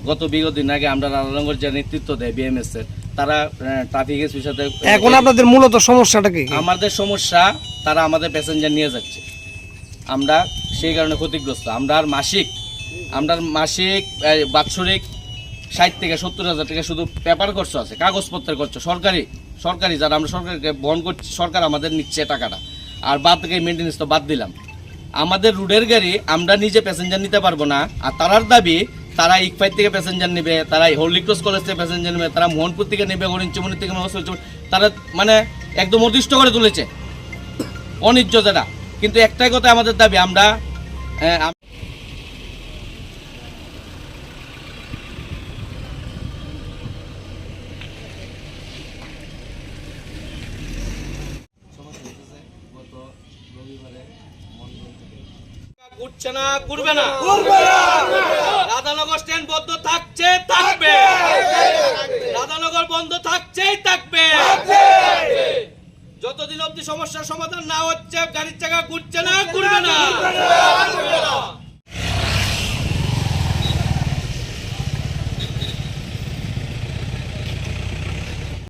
গত বিগত দিন আগে আমরা রাধানগর যে নেতৃত্ব দেয় বিএমএস এর, তারা ট্রাফিক এসপির সাথে। এখন আপনাদের মূলত সমস্যাটা কি? আমাদের সমস্যা, তারা আমাদের প্যাসেঞ্জার নিয়ে যাচ্ছে, আমরা সেই কারণে ক্ষতিগ্রস্ত। আমরা মাসিক বাৎসরিক 60 থেকে 70,000 টাকা শুধু পেপার খরচ আছে, কাগজপত্রের খরচ সরকারি যারা আমরা সরকারকে বহন করছি, সরকার আমাদের নিচ্ছে টাকাটা। আর বাদ থেকে মেনটেন্যান্স তো বাদ দিলাম। আমাদের রুটের গাড়ি আমরা নিজে প্যাসেঞ্জার নিতে পারবো না। আর তারার দাবি, তারা ইকফাইট থেকে প্যাসেঞ্জার নেবে, তারা হলি ক্রস কলেজ থেকে প্যাসেঞ্জার নেবে, তারা মোহনপুর থেকে নেবে, হরিণচুমনি থেকে, তারা মানে একদম অদৃষ্ট করে তুলেছে, অনিজ্য যেটা। কিন্তু একটাই কথা আমাদের দাবি, আমরা ঘুরছে না, ঘুরবে না, রাধানগর স্ট্যান্ড বন্ধ থাকছে, থাকবে, রাধানগর বন্ধ থাকছেই থাকবে। যতদিন অবধি সমস্যার সমাধান না হচ্ছে, গাড়ির চাকা ঘুরছে না, ঘুরবে না।